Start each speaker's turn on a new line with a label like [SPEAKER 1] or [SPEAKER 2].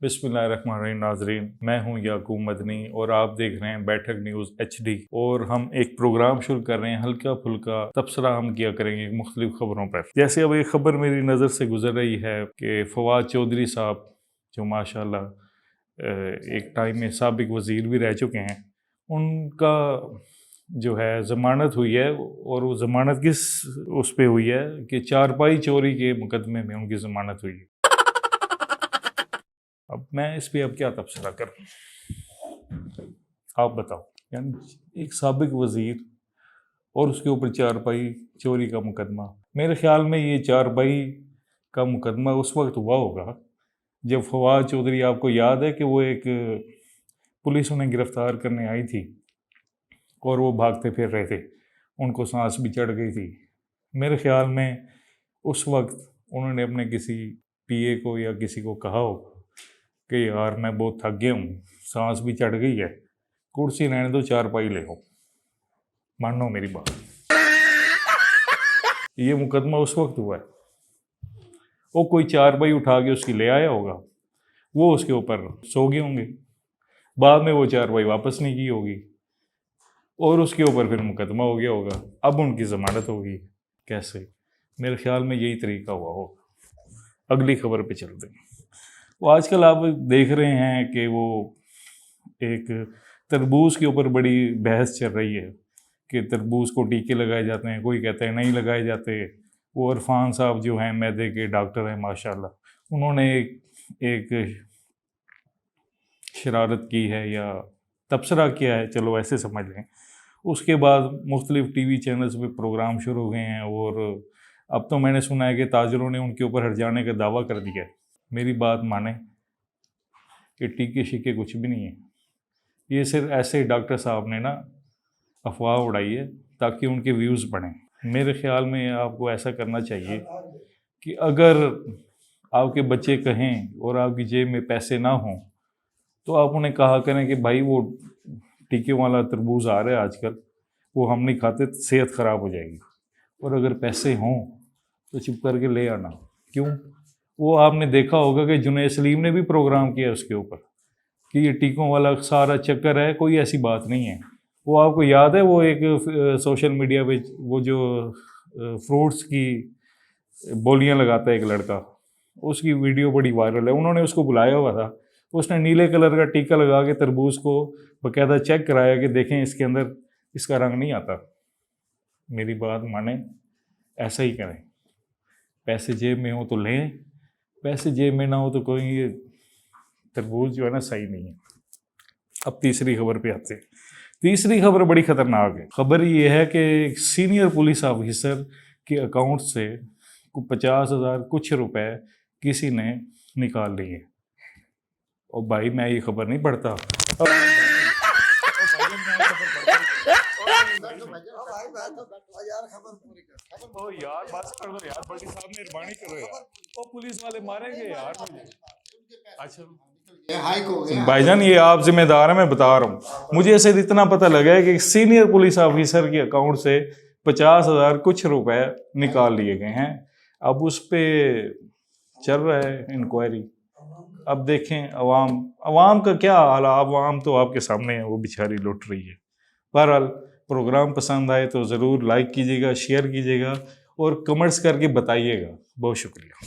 [SPEAKER 1] बिस्मिल्लाहिर्रहमानिर्रहीम नाज़रीन, मैं हूं याकूब मदनी और आप देख रहे हैं बैठक न्यूज़ HD। और हम एक प्रोग्राम शुरू कर रहे हैं, हल्का फुल्का तबसरा हम किया करेंगे मुख्तलिफ खबरों पर। जैसे अब एक खबर मेरी नज़र से गुजर रही है कि फवाद चौधरी साहब, जो माशाल्लाह एक टाइम में साबिक वज़ीर भी रह चुके हैं, उनका जो है ज़मानत हुई है। और वो ज़मानत किस उस पर हुई है कि चारपाई चोरी के मुकदमे में उनकी ज़मानत हुई है। अब मैं इस पे अब क्या तबसरा करूं, आप बताओ। यानी एक साबिक वज़ीर और उसके ऊपर चारपाई चोरी का मुकदमा। मेरे ख्याल में ये चारपाई का मुकदमा उस वक्त हुआ होगा जब फवाद चौधरी, आपको याद है कि वो एक पुलिस उन्हें गिरफ़्तार करने आई थी और वो भागते फिर रहे थे, उनको सांस भी चढ़ गई थी। मेरे ख्याल में उस वक्त उन्होंने अपने किसी PA को या किसी को कहा होगा कि यार मैं बहुत थक गया हूँ, सांस भी चढ़ गई है, कुर्सी रहने दो, चारपाई ले हो, मानो मेरी बात। ये मुकदमा उस वक्त हुआ है। वो कोई चारपाई उठा के उसकी ले आया होगा, वो उसके ऊपर सो गए होंगे, बाद में वो चारपाई वापस नहीं की होगी और उसके ऊपर फिर मुकदमा हो गया होगा। अब उनकी ज़मानत होगी। कैसे? मेरे ख्याल में यही तरीका हुआ होगा। अगली खबर पे चलते हैं। वो आजकल आप देख रहे हैं कि वो एक तरबूज के ऊपर बड़ी बहस चल रही है कि तरबूज को टीके लगाए जाते हैं, कोई कहते हैं नहीं लगाए जाते। वो इरफान साहब जो हैं, मैदे के डॉक्टर हैं माशाल्लाह, उन्होंने एक शरारत की है या तबसरा किया है, चलो ऐसे समझ लें। उसके बाद मुख्तलिफ TV चैनल्स पे प्रोग्राम शुरू हुए हैं और अब तो मैंने सुना है कि ताजरों ने उनके ऊपर हट जाने का दावा कर दिया है। मेरी बात माने कि टीके शीके कुछ भी नहीं है, ये सिर्फ ऐसे डॉक्टर साहब ने ना अफवाह उड़ाई है ताकि उनके व्यूज़ बढ़ें। मेरे ख्याल में आपको ऐसा करना चाहिए कि अगर आपके बच्चे कहें और आपकी जेब में पैसे ना हों तो आप उन्हें कहा करें कि भाई वो टीके वाला तरबूज आ रहा है आजकल, वो हम नहीं खाते, सेहत ख़राब हो जाएगी। और अगर पैसे हों तो चुप करके ले आना। क्यों? वो आपने देखा होगा कि जुनैद सलीम ने भी प्रोग्राम किया उसके ऊपर कि ये टीकों वाला सारा चक्कर है, कोई ऐसी बात नहीं है। वो आपको याद है, वो एक सोशल मीडिया पे वो जो फ्रूट्स की बोलियां लगाता है एक लड़का, उसकी वीडियो बड़ी वायरल है। उन्होंने उसको बुलाया हुआ था, उसने नीले कलर का टीका लगा के तरबूज को बाकायदा चेक कराया कि देखें इसके अंदर इसका रंग नहीं आता। मेरी बात माने, ऐसा ही करें। पैसे जेब में हो तो लें, पैसे जेब में ना हो तो कोई ये तरबूज जो है ना सही नहीं है। अब तीसरी खबर पे आते हैं। तीसरी खबर बड़ी ख़तरनाक है। खबर ये है कि एक सीनियर पुलिस ऑफिसर के अकाउंट से 50,000 कुछ रुपए किसी ने निकाल लिए। और भाई मैं ये खबर नहीं पढ़ता। यार बस कर दो यार, बड़ी साहब मेहरबानी करो यार, वो पुलिस वाले मारेंगे यार मुझे। अच्छा भाईजान, ये आप जिम्मेदार हैं, मैं बता रहा हूँ। मुझे ऐसे इतना पता लगा है कि सीनियर पुलिस ऑफिसर के अकाउंट से 50,000 कुछ रुपए निकाल लिए गए हैं। अब उस पे चल रहा है इंक्वायरी। अब देखें अवाम का क्या हाल है। अवाम तो आपके सामने है, वो बेचारी लुट रही है। बहरहाल प्रोग्राम पसंद आए तो ज़रूर लाइक कीजिएगा, शेयर कीजिएगा और कमेंट्स करके बताइएगा। बहुत शुक्रिया।